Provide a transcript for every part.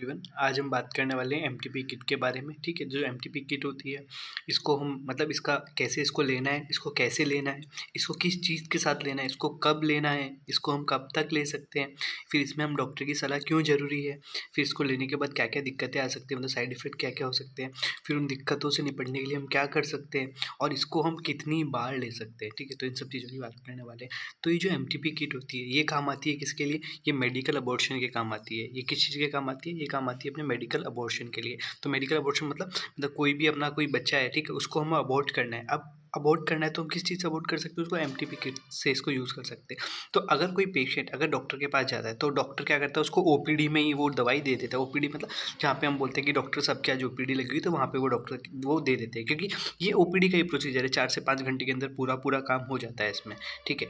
Everyone. आज हम बात करने वाले हैं एमटीपी किट के बारे में। ठीक है, जो एमटीपी किट होती है इसको हम मतलब इसका कैसे इसको लेना है, इसको कैसे लेना है, इसको किस चीज़ के साथ लेना है, इसको कब लेना है, इसको हम कब तक ले सकते हैं, फिर इसमें हम डॉक्टर की सलाह क्यों ज़रूरी है, फिर इसको लेने के बाद क्या क्या दिक्कतें आ सकती हैं, मतलब साइड इफ़ेक्ट क्या क्या हो सकते हैं, फिर उन दिक्कतों से निपटने के लिए हम क्या कर सकते हैं और इसको हम कितनी बार ले सकते हैं। ठीक है, तो इन सब चीज़ों की बात करने वाले हैं। तो ये जो एमटीपी किट होती है ये काम आती है किसके लिए? ये मेडिकल अबॉर्शन के काम आती है। ये किस चीज़ के काम आती है? ये काम आती है अपने मेडिकल अबॉर्शन के लिए। तो मेडिकल अबॉर्शन मतलब कोई भी अपना कोई बच्चा है, ठीक है, उसको हमें अबॉर्ट करना है। अब अबॉर्ट करना है तो हम किस चीज़ से अबॉर्ट कर सकते हैं? उसको एमटीपी किट से इसको यूज़ कर सकते हैं। तो अगर कोई पेशेंट अगर डॉक्टर के पास जाता है तो डॉक्टर क्या करता है, उसको ओपीडी में ही वो दवाई दे देता है। ओपीडी मतलब जहाँ पे हम बोलते हैं कि डॉक्टर साहब की आज ओपीडी लगी हुई, तो वहाँ पे वो डॉक्टर वो दे देते हैं, क्योंकि ये ओपीडी का ही प्रोसीजर है। 4 से 5 घंटे के अंदर पूरा काम हो जाता है इसमें। ठीक है,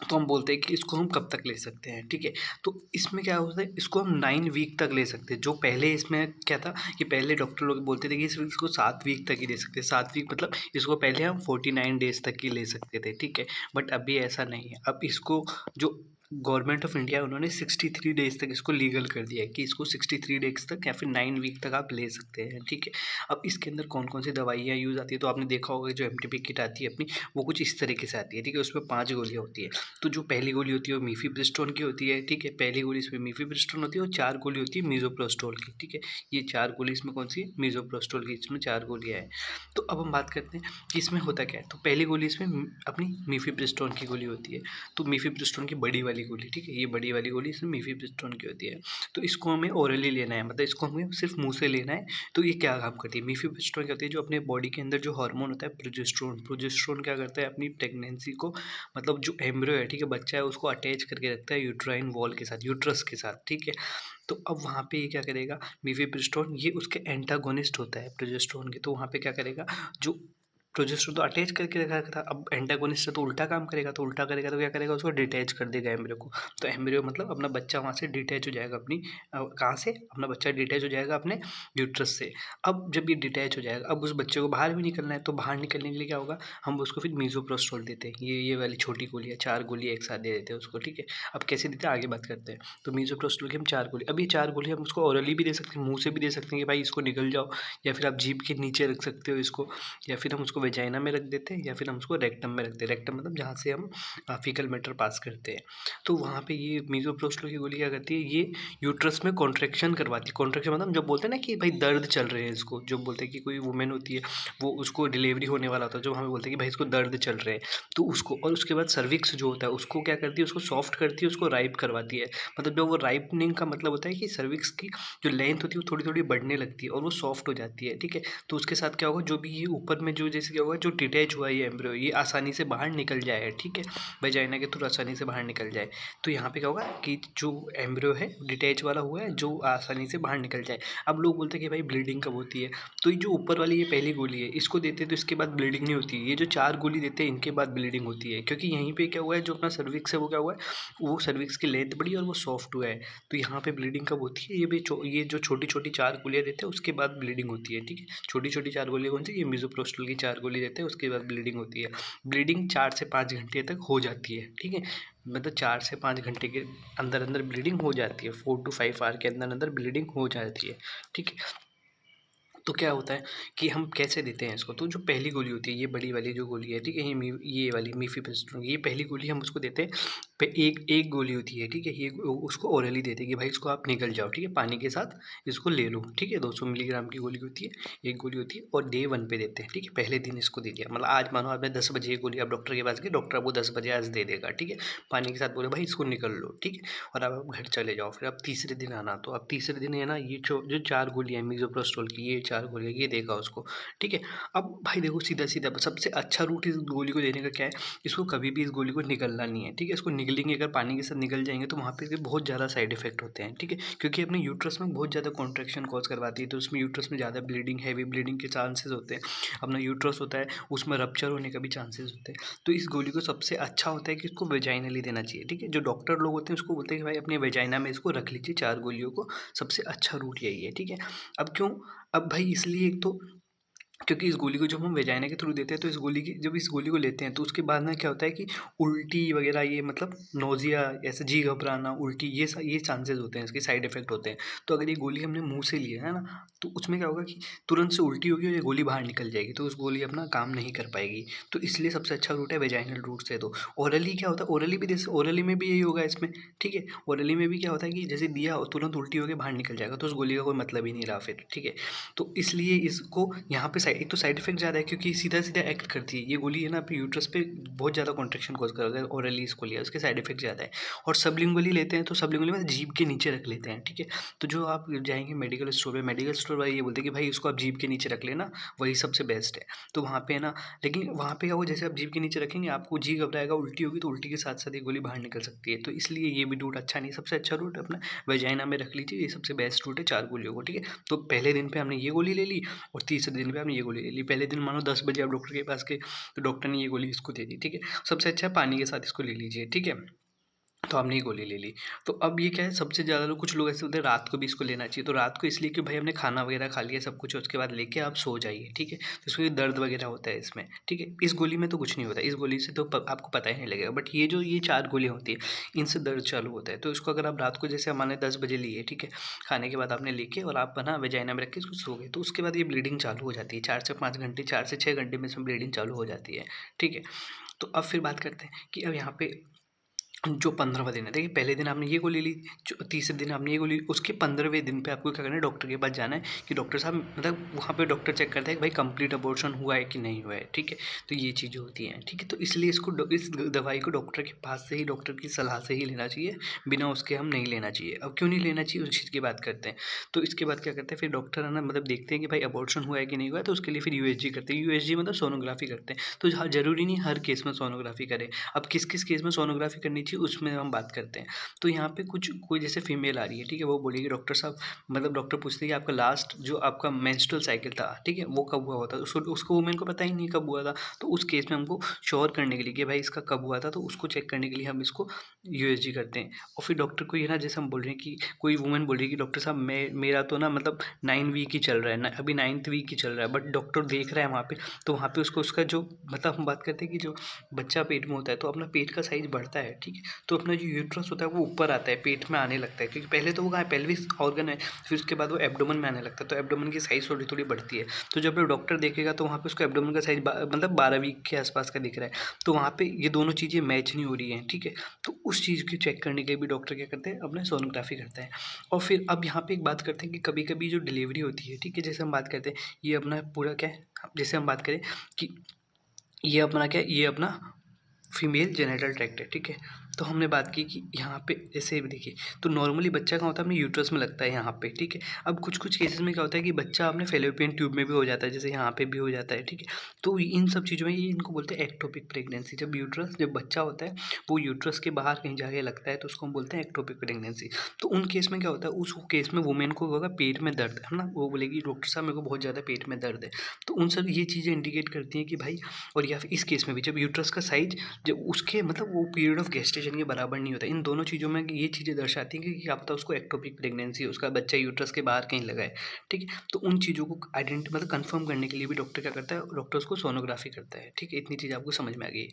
तो हम बोलते हैं कि इसको हम कब तक ले सकते हैं। ठीक है, तो इसमें क्या होता है, इसको हम 9 वीक तक ले सकते हैं। जो पहले इसमें क्या था कि पहले डॉक्टर लोग बोलते थे कि इसको 7 वीक तक ही ले सकते हैं। 7 वीक मतलब इसको पहले हम 49 डेज तक ही ले सकते थे। ठीक है, बट अभी ऐसा नहीं है। अब इसको जो गवर्नमेंट ऑफ इंडिया उन्होंने 63 डेज तक इसको लीगल कर दिया है कि इसको 63 डेज तक या फिर 9 वीक तक आप ले सकते हैं। ठीक है, अब इसके अंदर कौन कौन सी दवाइयाँ यूज़ आती है, तो आपने देखा होगा जो एमटीपी किट आती है अपनी, वो कुछ इस तरीके से आती है। ठीक है, उसमें 5 गोलियाँ होती है। तो जो पहली गोली होती है वो मीफिप्रिस्टोन की होती है। ठीक है, पहली गोली इसमें मीफिप्रिस्टोन होती है और 4 गोली होती है मीज़ोप्रोस्टोल की। ठीक है, ये 4 गोली इसमें कौन सी है? मीज़ोप्रोस्टोल की। इसमें 4 गोलियाँ हैं। तो अब हम बात करते हैं कि इसमें होता क्या है। तो पहली गोली इसमें अपनी मीफिप्रिस्टोन की गोली होती है। तो मीफिप्रिस्टोन की बड़ी वाली गोली, ठीक है, ये बड़ी वाली गोली इसमें मीफिप्रिस्टोन की होती है। तो इसको हमें ओरली लेना है, मतलब इसको हमें सिर्फ मुँह से लेना है। तो ये क्या काम करती है? मीफिप्रिस्टोन क्या होती है, जो अपने बॉडी के अंदर जो हार्मोन होता है प्रोजेस्टेरोन, प्रोजेस्टेरोन क्या करता है, अपनी प्रेगनेंसी को मतलब जो एम्ब्रियो है, ठीक है, बच्चा है, उसको अटैच करके रखता है यूट्राइन वॉल के साथ, यूट्रस के साथ। ठीक है, तो अब वहाँ पे ये क्या करेगा, मीफिप्रिस्टोन ये उसके एंटागोनिस्ट होता है प्रोजेस्टेरोन के। तो वहाँ पे क्या करेगा, जो प्रोजेस्टेरोन तो अटैच करके रखा था, अब एंटागोनिस्ट है तो उल्टा काम करेगा। तो उल्टा करेगा तो क्या करेगा, उसको डिटैच कर देगा एम्ब्रियो को। तो एम्ब्रियो मतलब अपना बच्चा वहाँ से डिटैच हो जाएगा अपनी कहाँ से, अपना बच्चा डिटैच हो जाएगा अपने यूट्रस से। अब जब ये डिटैच हो जाएगा, अब उस बच्चे को बाहर भी निकलना है। तो बाहर निकलने के लिए क्या होगा, हम उसको फिर मीज़ोप्रोस्टोल देते हैं। ये वाली छोटी गोलियाँ, 4 गोलियाँ एक साथ दे देते हैं उसको। ठीक है, अब कैसे देते हैं आगे बात करते हैं। तो मीज़ोप्रोस्टोल की हम 4 गोली, अब ये 4 गोली हम उसको ओरली भी दे सकते हैं, मुँह से भी दे सकते हैं कि भाई इसको निगल जाओ, या फिर आप जीभ के नीचे रख सकते हो इसको, या फिर हम उसको वेजाइना में रख देते हैं, या फिर हम उसको रेक्टम में रखते हैं। रेक्टम मतलब जहाँ से हम फीकल मैटर पास करते हैं। तो वहाँ पे ये मीज़ोप्रोस्टोल की गोली क्या करती है, ये यूट्रस में कॉन्ट्रैक्शन करवाती है। कॉन्ट्रैक्शन मतलब जब बोलते हैं ना कि भाई दर्द चल रहे हैं इसको, जो बोलते हैं कि कोई वुमेन होती है, वो उसको डिलीवरी होने वाला होता है, जो हमें बोलते हैं कि भाई इसको दर्द चल रहे हैं, तो उसको, और उसके बाद सर्विक्स जो होता है उसको क्या करती है, उसको सॉफ्ट करती है, उसको राइप करवाती है। मतलब जो वो राइपनिंग का मतलब होता है कि सर्विक्स की जो लेंथ होती है वो थोड़ी थोड़ी बढ़ने लगती है और वो सॉफ्ट हो जाती है। ठीक है, तो उसके साथ क्या होगा, जो भी ये ऊपर में जो जैसे क्या होगा, जो डिटैच हुआ है ये एम्ब्रियो, ये आसानी से बाहर निकल जाए। ठीक है, वेजाइना के थ्रू आसानी से बाहर निकल जाए। तो यहाँ पे क्या होगा कि जो एम्ब्रियो है डिटैच वाला हुआ है, जो आसानी से बाहर निकल जाए। अब लोग बोलते हैं कि भाई ब्लीडिंग कब होती है, तो ये जो ऊपर वाली ये पहली गोली है इसको देते हैं तो इसके बाद ब्लीडिंग नहीं होती है। ये जो 4 गोली देते हैं इनके बाद ब्लीडिंग होती है, क्योंकि यहीं पे क्या हुआ है, जो अपना सर्विक्स है वो क्या हुआ है, वो सर्विक्स की लेंथ बढ़ी और वो सॉफ्ट हुआ है। तो यहाँ पे ब्लीडिंग कब होती है, ये जो छोटी छोटी 4 गोलियाँ देते हैं उसके बाद ब्लीडिंग होती है। ठीक है, छोटी छोटी 4 गोलियाँ कौन सी, ये मीज़ोप्रोस्टोल की 4 गोली देते हैं, उसके बाद ब्लीडिंग होती है। ब्लीडिंग 4 से 5 घंटे तक हो जाती है। ठीक है, मतलब 4 से 5 घंटे के अंदर अंदर ब्लीडिंग हो जाती है, 4 to 5 आवर के अंदर अंदर ब्लीडिंग हो जाती है। ठीक है, तो क्या होता है कि हम कैसे देते हैं इसको, तो जो पहली गोली होती है ये बड़ी वाली जो गोली है, ठीक है, ये वाली मीफिप्रिस्टोन, ये पहली गोली हम उसको देते हैं। एक एक गोली होती है, ठीक है, ये उसको ओरली देते हैं कि भाई इसको आप निगल जाओ, ठीक है, पानी के साथ इसको ले लो। ठीक है, 200 मिलीग्राम की गोली होती है, एक गोली होती है, और डे 1 पे देते हैं। ठीक है, पहले दिन इसको दे दिया, मतलब आज मानो आपने 10 बजे ये गोली, आप डॉक्टर के पास गए, डॉक्टर आपको 10 बजे आज दे देगा। ठीक है, पानी के साथ बोले भाई इसको निकल लो। ठीक है, और अब आप घर चले जाओ, फिर आप तीसरे दिन आना। तो अब तीसरे दिन है ना, ये जो 4 गोलियाँ हैं मीज़ोप्रोस्टोल की, ये 4 गोलियाँ ये देगा उसको। ठीक है, अब भाई देखो सीधा सीधा सबसे अच्छा रूट इस गोली को देने का क्या है, इसको कभी भी इस गोली को निगलना नहीं है। ठीक है, इसको निगलेंगे अगर पानी के साथ निगल जाएंगे तो वहाँ पे बहुत ज़्यादा साइड इफेक्ट होते हैं। ठीक है, क्योंकि अपने यूट्रस में बहुत ज़्यादा कॉन्ट्रैक्शन कॉज करवाती है, तो उसमें यूट्रस में ज़्यादा ब्लीडिंग, हैवी ब्लीडिंग के चांसेस होते हैं। अपना यूट्रस होता है उसमें रप्चर होने का भी चांसेस होते हैं। तो इस गोली को सबसे अच्छा होता है कि इसको वेजाइनली देना चाहिए। ठीक है, जो डॉक्टर लोग होते हैं उसको बोलते हैं कि भाई अपने वेजाइना में इसको रख लीजिए 4 गोलियों को, सबसे अच्छा रूट यही है। ठीक है, अब क्यों, अब भाई इसलिए एक तो क्योंकि इस गोली को जब हम वेजाइना के थ्रू देते हैं तो जब इस गोली को लेते हैं तो उसके बाद में क्या होता है कि उल्टी वगैरह, ये मतलब नोज़िया, ऐसे जी घबराना, उल्टी, ये चांसेस होते हैं, इसके साइड इफ़ेक्ट होते हैं। तो अगर ये गोली हमने मुँह से ली है ना, तो उसमें क्या होगा कि तुरंत से उल्टी होगी और ये गोली बाहर निकल जाएगी, तो उस गोली अपना काम नहीं कर पाएगी। तो इसलिए सबसे अच्छा रूट है वेजाइनल रूट से दो। ओरली क्या होता है, ओरली में भी यही होगा इसमें, ठीक है। ओरली में भी क्या होता है कि जैसे दिया और तुरंत उल्टी होकर बाहर निकल जाएगा, तो उस गोली का कोई मतलब ही नहीं रहा फिर, ठीक है। तो इसलिए इसको यहाँ पे एक तो साइड इफेक्ट ज़्यादा है क्योंकि सीधा सीधा एक्ट करती है ये गोली, है ना, आपके यूट्रस पे बहुत ज़्यादा कॉन्ट्रेक्शन कॉज कर, अगर ओरली इसको लिया उसके साइड इफेक्ट ज़्यादा है। और सबलिंगुअली लेते हैं तो सबलिंगुअली में जीभ के नीचे रख लेते हैं, ठीक है। तो जो आप जाएंगे मेडिकल स्टोर पे, मेडिकल स्टोर वाले ये बोलते हैं कि भाई इसको आप जीभ के नीचे रख लेना, वही सबसे बेस्ट है। तो वहाँ पे है ना, लेकिन वहाँ पे क्या होगा, जैसे आप जीभ के नीचे रखेंगे आपको जी घबराएगा, उल्टी होगी, तो उल्टी के साथ साथ ये गोली बाहर निकल सकती है। तो इसलिए ये भी रूट अच्छा नहीं, सबसे अच्छा रूट अपना वेजाइना में रख लीजिए, ये सबसे बेस्ट रूट है 4 गोलियों को, ठीक है। तो पहले दिन पे हमने ये गोली ले ली और तीसरे दिन पे आपने ये गोली ले ली। पहले दिन मानो 10 बजे आप डॉक्टर के पास गए तो डॉक्टर ने ये गोली इसको दे दी, ठीक है। सबसे अच्छा है पानी के साथ इसको ले लीजिए, ठीक है। तो हमने ये गोली ले ली। तो अब ये क्या है, सबसे ज़्यादा लोग, कुछ लोग ऐसे होते हैं रात को भी इसको लेना चाहिए। तो रात को इसलिए कि भाई हमने खाना वगैरह खा लिया सब कुछ, उसके बाद लेके आप सो जाइए, ठीक है। तो इसमें दर्द वगैरह होता है इसमें, ठीक है। इस गोली में तो कुछ नहीं होता, इस गोली से तो आपको पता ही नहीं लगेगा। बट ये 4 गोलियाँ होती है, इनसे दर्द चालू होता है। तो इसको अगर आप रात को, जैसे हमारे 10 बजे लिए, ठीक है, खाने के बाद आपने लेके और आप ना वेजाइना में रख के इसको सो गए, तो उसके बाद ये ब्लीडिंग चालू हो जाती है 4 से 5 घंटे, 4 से 6 घंटे में इसमें ब्लीडिंग चालू हो जाती है, ठीक है। तो अब फिर बात करते हैं कि अब यहाँ पे जो 15वां दिन है, देखिए पहले दिन आपने ये गोली ली, जो तीसरे दिन आपने ये गोली, उसके 15वें दिन पे आपको क्या करना है, डॉक्टर के पास जाना है कि डॉक्टर साहब, मतलब वहाँ पे डॉक्टर चेक करता है कि भाई कंप्लीट अबॉर्शन हुआ है कि नहीं हुआ है, ठीक है। तो ये चीज़ें होती हैं, ठीक है। तो इसलिए इस दवाई को डॉक्टर के पास से ही, डॉक्टर की सलाह से ही लेना चाहिए, बिना उसके हम नहीं लेना चाहिए। अब क्यों नहीं लेना चाहिए उस चीज़ की बात करते हैं। तो इसके बाद क्या करते हैं, फिर डॉक्टर है ना, मतलब देखते हैं कि भाई अबॉर्शन हुआ है कि नहीं हुआ है, तो उसके लिए फिर यूएसजी करते हैं। यूएसजी मतलब सोनोग्राफी करते हैं। तो ज़रूरी नहीं हर केस में सोनोग्राफी करें। अब किस किस केस में सोनोग्राफी करनी चाहिए उसमें हम बात करते हैं। तो यहाँ पे कोई जैसे फीमेल आ रही है, ठीक है, वो बोलेगी डॉक्टर साहब, मतलब डॉक्टर पूछते हैं कि आपका लास्ट जो आपका मेंस्ट्रुअल साइकिल था, ठीक है, वो कब हुआ होता है, उसको वुमेन को पता ही नहीं कब हुआ था। तो उस केस में हमको श्योर करने के लिए कि भाई इसका कब हुआ था, तो उसको चेक करने के लिए हम इसको यूएसजी करते हैं। और फिर डॉक्टर को ये ना, जैसे हम बोल रहे हैं कि कोई वुमेन बोल रही है कि डॉक्टर साहब मेरा तो ना मतलब 9 वीक ही चल रहा है ना, अभी 9th वीक ही चल रहा है, बट डॉक्टर देख रहा है वहाँ पे, तो वहाँ पे उसको उसका जो, मतलब हम बात करते हैं कि जो बच्चा पेट में होता है तो अपना पेट का साइज बढ़ता है, ठीक है। तो अपना जो यूट्रस होता है वो ऊपर आता है, पेट में आने लगता है, क्योंकि पहले तो वो कहाँ है, पेल्विक ऑर्गन है, फिर उसके बाद वो एब्डोमेन में आने लगता है, तो एब्डोमेन की साइज थोड़ी थोड़ी बढ़ती है। तो जब डॉक्टर देखेगा तो वहाँ पे उसको एब्डोमेन का साइज मतलब 12 वीक के आसपास का दिख रहा है, तो वहाँ पे ये दोनों चीज़ें मैच नहीं हो रही हैं, ठीक है। तो उस चीज़ को चेक करने के लिए भी डॉक्टर क्या करते हैं, अपने सोनोग्राफी करते हैं। और फिर अब यहाँ पे एक बात करते हैं कि कभी कभी जो डिलीवरी होती है, ठीक है, जैसे हम बात करते हैं, ये अपना पूरा क्या है, जैसे हम बात करें कि ये अपना क्या है, ये अपना फीमेल जेनिटल ट्रैक्ट है, ठीक है। तो हमने बात की कि यहाँ पे जैसे भी देखिए, तो नॉर्मली बच्चा कहाँ होता है, अपने यूट्रस में लगता है यहाँ पे, ठीक है। अब कुछ कुछ केसेस में क्या होता है कि बच्चा अपने फेलोपियन ट्यूब में भी हो जाता है, जैसे यहाँ पे भी हो जाता है, ठीक है। तो इन सब चीज़ों में ये इनको बोलते हैं एक्टोपिक प्रेगनेंसी। जब बच्चा होता है वो यूट्रस के बाहर कहीं जाके लगता है, तो उसको हम बोलते हैं एक्टोपिक प्रेगनेंसी। तो उन केस में क्या होता है, उस केस में वुमेन को होगा पेट में दर्द, है ना, वो बोलेगी डॉक्टर साहब मेरे को बहुत ज़्यादा पेट में दर्द है। तो उन सब ये चीज़ें इंडिकेट करती हैं कि भाई, और या फिर इस केस में भी जब यूट्रस का साइज, जब उसके मतलब वो पीरियड ऑफ गेस्टेशन के बराबर नहीं होता, इन दोनों चीज़ों में ये चीज़ें दर्शाती हैं कि क्या पता उसको एक्टोपिक प्रेगनेंसी है, उसका बच्चा यूट्रस के बाहर कहीं लगा है, ठीक है। तो उन चीज़ों को मतलब कंफर्म करने के लिए भी डॉक्टर क्या करता है, डॉक्टर उसको सोनोग्राफी करता है, ठीक है। इतनी चीज़ आपको समझ में आ गई।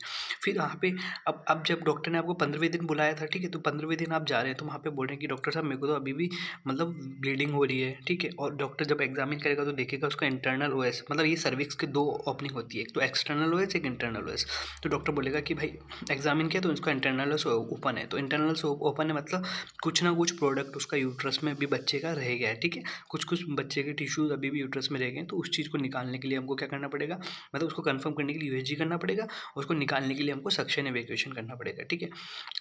फिर यहाँ पे अब जब डॉक्टर ने आपको 15वें दिन बुलाया था, ठीक है, तो 15वें दिन आप जा रहे हैं तो वहाँ पे बोल रहे हैं कि डॉक्टर साहब मेरे को तो अभी भी मतलब ब्लीडिंग हो रही है, ठीक है। और डॉक्टर जब एग्जामिन करेगा तो देखेगा उसका इंटरनल ओएस, मतलब ये सर्विक्स के 2 ओपनिंग होती है, एक तो एक्सटर्नल ओएस, एक इंटरनल ओएस। तो डॉक्टर बोलेगा कि भाई एग्जामिन किया तो उसका इंटरनल ओपन है, तो इंटरनल से ओपन है मतलब कुछ ना कुछ प्रोडक्ट उसका यूट्रस में भी बच्चे का रह गया है, ठीक है। कुछ कुछ बच्चे के टिश्यूज अभी भी यूट्रस में रह गए हैं, तो उस चीज़ को निकालने के लिए हमको क्या करना पड़ेगा, मतलब उसको कंफर्म करने के लिए यूएसजी करना पड़ेगा, और उसको निकालने के लिए हमको सक्शन एवेक्यूएशन करना पड़ेगा, ठीक है।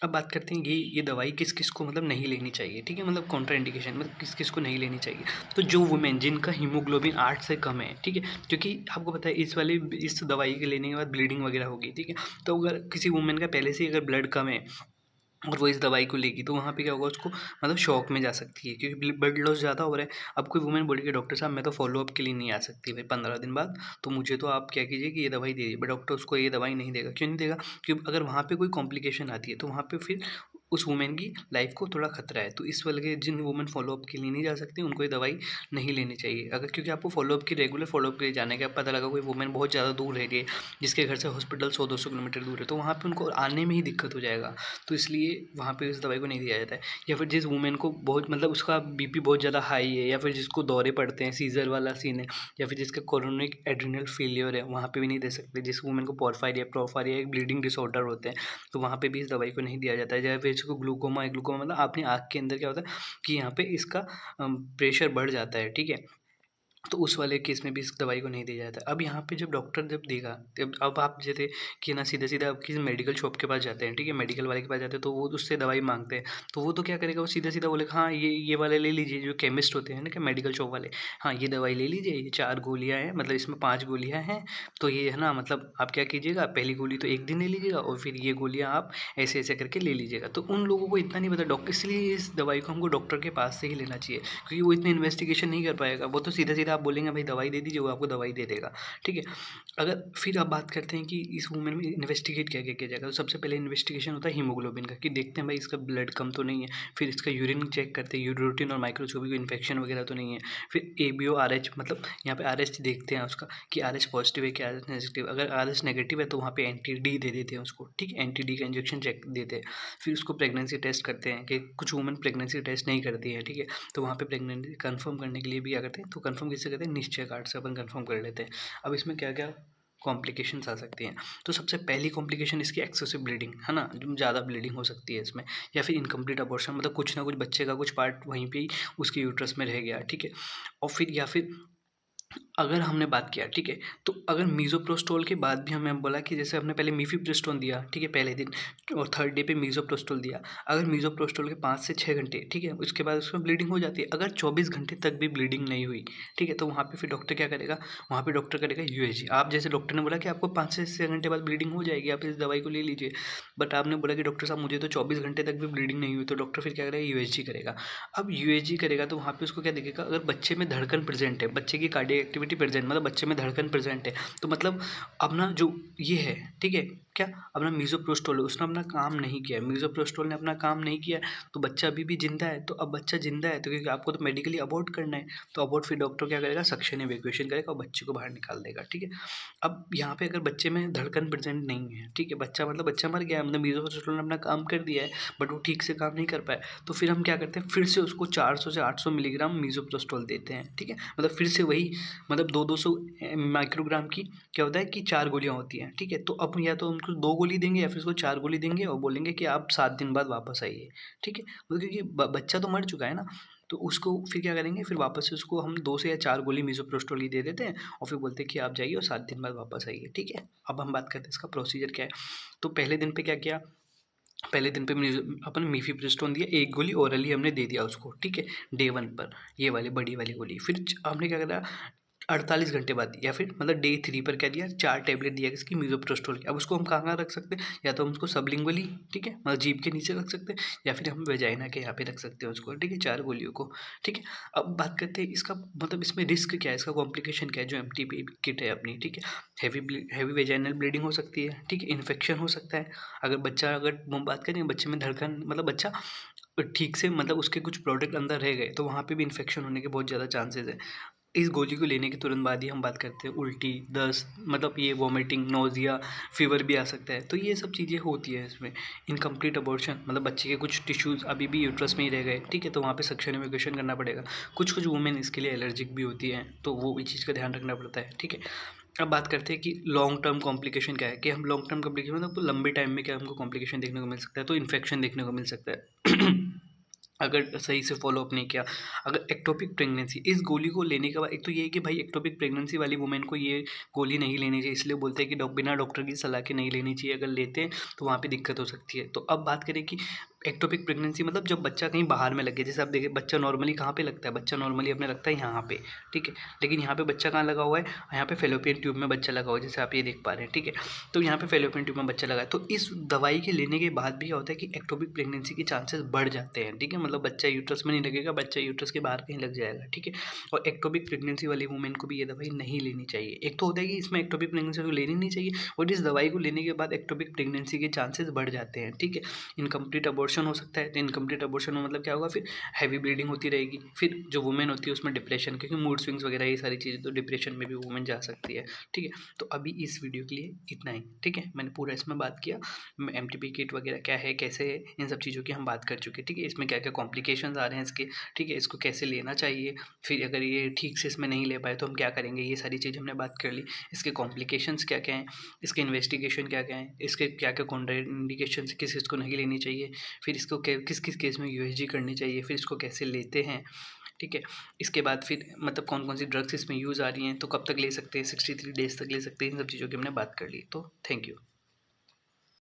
अब बात करते हैं ये दवाई किस किस को मतलब नहीं लेनी चाहिए, ठीक है, मतलब कॉन्ट्रा इंडिकेशन, मतलब किस किस को नहीं लेनी चाहिए। तो जो वुमेन जिनका हीमोग्लोबिन 8 से कम है, ठीक है, क्योंकि आपको पता है इस दवाई के लेने के बाद ब्लीडिंग वगैरह होगी, ठीक है। तो अगर किसी वुमेन का पहले से ही अगर ब्लड कम है और वो इस दवाई को लेगी, तो वहाँ पे क्या होगा, उसको मतलब शॉक में जा सकती है, क्योंकि ब्लड लॉस ज़्यादा हो रहा है। अब कोई वुमेन बोलेगी डॉक्टर साहब मैं तो फॉलोअप के लिए नहीं आ सकती भाई 15 दिन बाद, तो मुझे तो आप क्या कीजिए कि ये दवाई दे दीजिए, बट डॉक्टर उसको ये दवाई नहीं देगा। क्यों नहीं देगा, क्योंकि अगर वहाँ पे कोई कॉम्प्लिकेशन आती है तो वहाँ पे फिर उस वुमेन की लाइफ को थोड़ा खतरा है। तो इस वाले के जिन वुमेन फॉलोअप के लिए नहीं जा सकती उनको ये दवाई नहीं लेनी चाहिए। अगर क्योंकि आपको फॉलोअप की रेगुलर फॉलोअप के लिए जाने के, अब पता लगा कोई वुमेन बहुत ज़्यादा दूर रह रही है, जिसके घर से हॉस्पिटल 100-200 किलोमीटर दूर है, तो वहाँ पे उनको आने में ही दिक्कत हो जाएगा। तो इसलिए वहाँ पे उस दवाई को नहीं दिया जाता है। या फिर जिस वुमेन को बहुत मतलब उसका बीपी बहुत ज़्यादा हाई है, या फिर जिसको दौरे पड़ते हैं, सीजर वाला सीन है, या फिर जिसका कोरोनिक एड्रिनल फेलियर है, वहाँ पे भी नहीं दे सकते। जिस वुमेन को पोरफायरिया एक ब्लीडिंग डिसऑर्डर होते हैं, तो वहाँ पे भी इस दवाई को नहीं दिया जाता है। या फिर जिसको ग्लूकोमा है, ग्लूकोमा मतलब अपनी आँख के अंदर क्या होता है कि यहाँ पे इसका प्रेशर बढ़ जाता है, ठीक है? तो उस वाले केस में भी इस दवाई को नहीं दिया जाता। अब यहाँ पे जब डॉक्टर जब देगा, तब अब आप जैसे कि ना सीधा-सीधा आप किसी मेडिकल शॉप के पास जाते हैं, ठीक है? मेडिकल वाले के पास जाते हैं, तो वो उससे दवाई माँगते हैं। तो वो तो क्या करेगा, वो सीधा-सीधा बोलेगा हाँ, ये वाले ले लीजिए, जो केमिस्ट होते हैं ना, क्या मेडिकल शॉप वाले, हाँ, ये दवाई ले लीजिए, ये 4 गोलियाँ हैं, मतलब इसमें 5 गोलियाँ हैं, तो ये है ना, मतलब आप क्या कीजिएगा, पहली गोली तो 1 दिन ले लीजिएगा और फिर ये गोलियाँ आप ऐसे-ऐसे करके ले लीजिएगा। तो उन लोगों को इतना नहीं पता डॉक्टर, इसलिए इस दवाई को हमको डॉक्टर के पास से ही लेना चाहिए, क्योंकि वो इतनी इन्वेस्टिगेशन नहीं कर पाएगा। वो तो सीधा-सीधा आप बोलेंगे भाई दवाई दे दीजिए, वो आपको दवाई दे देगा, ठीक है? अगर फिर आप बात करते हैं कि इस वुमेन में इन्वेस्टिगेट क्या-क्या किया जाएगा, तो सबसे पहले इन्वेस्टिगेशन होता है हीमोग्लोबिन का, कि देखते हैं भाई इसका ब्लड कम तो नहीं है। फिर इसका यूरिन चेक करते हैं, यूरोटिन और माइक्रोस्कोपी को इन्फेक्शन वगैरह तो नहीं है। फिर एबीओ, आरएच, मतलब यहाँ पे आरएच देखते हैं उसका कि आरएच पॉजिटिव है कि आरएच नेगेटिव। अगर आरएच नेगेटिव है तो वहाँ पे एंटी डी दे देते हैं उसको, ठीक है? एंटी डी का इंजेक्शन चेक देते हैं। फिर उसको प्रेगनेंसी टेस्ट करते हैं, कि कुछ वुमेन प्रेगनेंसी टेस्ट नहीं करती है, ठीक है? तो वहाँ पे प्रेगनेंसी कन्फर्म करने के लिए भी क्या करते हैं, तो कन्फर्म किससे करते हैं, निश्चय कार्ड से अपन कन्फर्म कर लेते हैं। अब इसमें क्या-क्या कॉम्प्लिकेशंस आ सकती हैं, तो सबसे पहली कॉम्प्लिकेशन इसकी एक्सेसिव ब्लीडिंग है ना, जो ज़्यादा ब्लीडिंग हो सकती है इसमें। या फिर इनकम्प्लीट अबॉर्शन, मतलब कुछ ना कुछ बच्चे का कुछ पार्ट वहीं पे ही उसके यूट्रस में रह गया, ठीक है? और फिर या फिर अगर हमने बात किया, ठीक है, तो अगर मीज़ोप्रोस्टोल के बाद भी हमें बोला कि जैसे हमने पहले मीफिप्रिस्टोन दिया, ठीक है, पहले दिन, और थर्ड डे पे मीज़ोप्रोस्टोल दिया। अगर मीज़ोप्रोस्टोल के 5 से 6 घंटे, ठीक है, उसके बाद उसमें ब्लीडिंग हो जाती है। अगर 24 घंटे तक भी ब्लीडिंग नहीं हुई, ठीक है, तो वहाँ पे फिर डॉक्टर क्या करेगा, वहाँ पे डॉक्टर करेगा यूएसजी। आप जैसे डॉक्टर ने बोला कि आपको 5 से 6 घंटे बाद ब्लीडिंग हो जाएगी, आप इस दवाई को ले लीजिए। बट आपने बोला कि डॉक्टर साहब मुझे तो 24 घंटे तक भी ब्लीडिंग नहीं हुई, तो डॉक्टर फिर क्या करेगा, यूएसजी करेगा। अब यूएसजी करेगा तो वहाँ पे उसको क्या देखेगा, अगर बच्चे में धड़कन प्रेजेंट है, बच्चे की कार्डियक एक्टिविटी प्रेजेंट, मतलब बच्चे में धड़कन प्रेजेंट है, तो मतलब अपना जो ये है, ठीक है, क्या अपना मीज़ोप्रोस्टोल है, उसने अपना काम नहीं किया, मीज़ोप्रोस्टोल ने अपना काम नहीं किया, तो बच्चा अभी भी जिंदा है। तो अब बच्चा जिंदा है तो क्योंकि आपको तो मेडिकली अबॉर्ट करना है, तो अबॉर्ट फिर डॉक्टर क्या करेगा, सक्शन इवैक्यूएशन करेगा और बच्चे को बाहर निकाल देगा, ठीक है। अब यहाँ पे अगर बच्चे में धड़कन प्रेजेंट नहीं है, ठीक है, बच्चा मतलब बच्चा मर गया है, मतलब मीज़ोप्रोस्टोल ने अपना काम कर दिया है, बट वो ठीक से काम नहीं कर पाया, तो फिर हम क्या करते हैं, फिर से उसको 400 से 800 मिलीग्राम मीज़ोप्रोस्टोल देते हैं, ठीक है, मतलब फिर से वही, मतलब 200 माइक्रोग्राम की क्या होता है कि 4 गोलियाँ होती हैं, ठीक है। तो अब या तो उनको 2 गोली देंगे या फिर उसको 4 गोली देंगे और बोलेंगे कि आप 7 दिन बाद वापस आइए, ठीक है। मतलब क्योंकि बच्चा तो मर चुका है ना, तो उसको फिर क्या करेंगे, फिर वापस से उसको हम 2 से या 4 गोली मीज़ोप्रोस्टोल की दे देते हैं और फिर बोलते हैं कि आप जाइए और 7 दिन बाद वापस आइए, ठीक है। अब हम बात करते हैं इसका प्रोसीजर क्या है। तो पहले दिन पे क्या किया, पहले दिन पे अपन मीफिप्रिस्टोन दिया, 1 गोली ओरली हमने दे दिया उसको, ठीक है, डे 1 पर, ये वाली बड़ी वाली गोली। फिर हमने क्या करा, 48 घंटे बाद या फिर मतलब डे 3 पर क्या दिया, 4 टैबलेट दिया किसकी, मीज़ोप्रोस्टोल की। अब उसको हम कहाँ-कहाँ रख सकते हैं, या तो हम उसको सबलिंगुअली, ठीक है, मतलब जीभ के नीचे रख सकते हैं, या फिर हम वेजाइना के यहाँ पे रख सकते हैं उसको, ठीक है, 4 गोलियों को, ठीक है। अब बात करते हैं इसका मतलब इसमें रिस्क क्या है, इसका कॉम्प्लिकेशन क्या है, जो एमटीपी किट है अपनी, ठीक है। हैवी वेजाइनल ब्लीडिंग हो सकती है, ठीक है, इन्फेक्शन हो सकता है। अगर बच्चा, अगर हम बात करें बच्चे में धड़कन, मतलब बच्चा ठीक से, मतलब उसके कुछ प्रोडक्ट अंदर रह गए, तो वहाँ पे भी इन्फेक्शन होने के बहुत ज़्यादा चांसेस है। इस गोली को लेने के तुरंत बाद ही हम बात करते हैं उल्टी, दस्त, मतलब ये वॉमिटिंग, नोज़िया, फीवर भी आ सकता है। तो ये सब चीज़ें होती है इसमें। इनकम्प्लीट अबॉर्शन, मतलब बच्चे के कुछ टिश्यूज़ अभी भी यूट्रस में ही रह गए, ठीक है, तो वहाँ पे सक्शन इवैक्यूएशन करना पड़ेगा। कुछ वुमेन इसके लिए एलर्जिक भी होती हैं, तो वो भी चीज़ का ध्यान रखना पड़ता है, ठीक है। अब बात करते हैं कि लॉन्ग टर्म कॉम्प्लिकेशन क्या है, कि हम लॉन्ग टर्म कॉम्प्लिकेशन मतलब लंबे टाइम में क्या हमको कॉम्प्लिकेशन देखने को मिल सकता है, तो इन्फेक्शन देखने को मिल सकता है। अगर सही से फॉलोअप नहीं किया। अगर एक्टोपिक प्रेगनेंसी, इस गोली को लेने के बाद एक तो ये है कि भाई एक्टोपिक प्रेगनेंसी वाली वुमेन को ये गोली नहीं लेनी चाहिए, इसलिए बोलते हैं कि बिना डॉक्टर की सलाह के नहीं लेनी चाहिए, अगर लेते हैं तो वहाँ पे दिक्कत हो सकती है। तो अब बात करें कि एक्टोपिक प्रेगनेंसी मतलब जब बच्चा कहीं बाहर में लगे, जैसे आप देखिए बच्चा नॉर्मली कहाँ पे लगता है, बच्चा नॉर्मली अपने लगता है यहाँ पे, ठीक है, लेकिन यहाँ पे बच्चा कहाँ लगा हुआ है, यहाँ पे फेलोपियन ट्यूब में बच्चा लगा हुआ है, जैसे आप ये देख पा रहे हैं, ठीक है। तो यहाँ पे फेलोपियन ट्यूब में बच्चा लगा है, तो इस दवाई के लेने के बाद भी क्या होता है कि एक्टोपिक प्रेगनेंसी के चांसेस बढ़ जाते हैं, ठीक है, मतलब बच्चा यूट्रस में नहीं लगेगा, बच्चा यूट्रस के बाहर कहीं लग जाएगा, ठीक है। और एक्टोपिक प्रेगनेंसी वाली वुमेन को भी ये दवाई नहीं लेनी चाहिए। एक तो होता है कि इसमें एक्टोपिक प्रेगनेंसी को लेनी नहीं चाहिए, और इस दवाई को लेने के बाद एक्टोपिक प्रेगनेंसी के चांसेस बढ़ जाते हैं, ठीक है। इनकम्प्लीट अबॉर्शन अबॉर्शन हो सकता है। तो इनकम्प्लीट अबॉर्शन में मतलब क्या होगा, फिर हैवी ब्लीडिंग होती रहेगी। फिर जो वुमेन होती है उसमें डिप्रेशन, क्योंकि मूड स्विंग्स वगैरह ये सारी चीज़ें, तो डिप्रेशन में भी वुमेन जा सकती है। ठीक है, तो अभी इस वीडियो के लिए इतना ही। ठीक है, मैंने पूरा इसमें बात किया, एमटीपी किट वगैरह क्या है, कैसे है, इन सब चीज़ों की हम बात कर चुके हैं। ठीक है, इसमें क्या क्या कॉम्प्लिकेशंस आ रहे हैं इसके, ठीक है, इसको कैसे लेना चाहिए, फिर अगर ये ठीक से इसमें नहीं ले पाए तो हम क्या करेंगे, ये सारी चीज़ हमने बात कर ली। इसके कॉम्प्लिकेशंस क्या क्या हैं, इसके इन्वेस्टिगेशन क्या क्या हैं, इसके क्या क्या कॉन्ट्राइंडिकेशन, किस किस को नहीं लेनी चाहिए, फिर इसको किस किस केस में यूएसजी करनी चाहिए, फिर इसको कैसे लेते हैं। ठीक है, इसके बाद फिर मतलब कौन कौन सी ड्रग्स इसमें यूज़ आ रही हैं, तो कब तक ले सकते हैं, 63 डेज तक ले सकते हैं, इन सब चीज़ों की हमने बात कर ली। तो थैंक यू।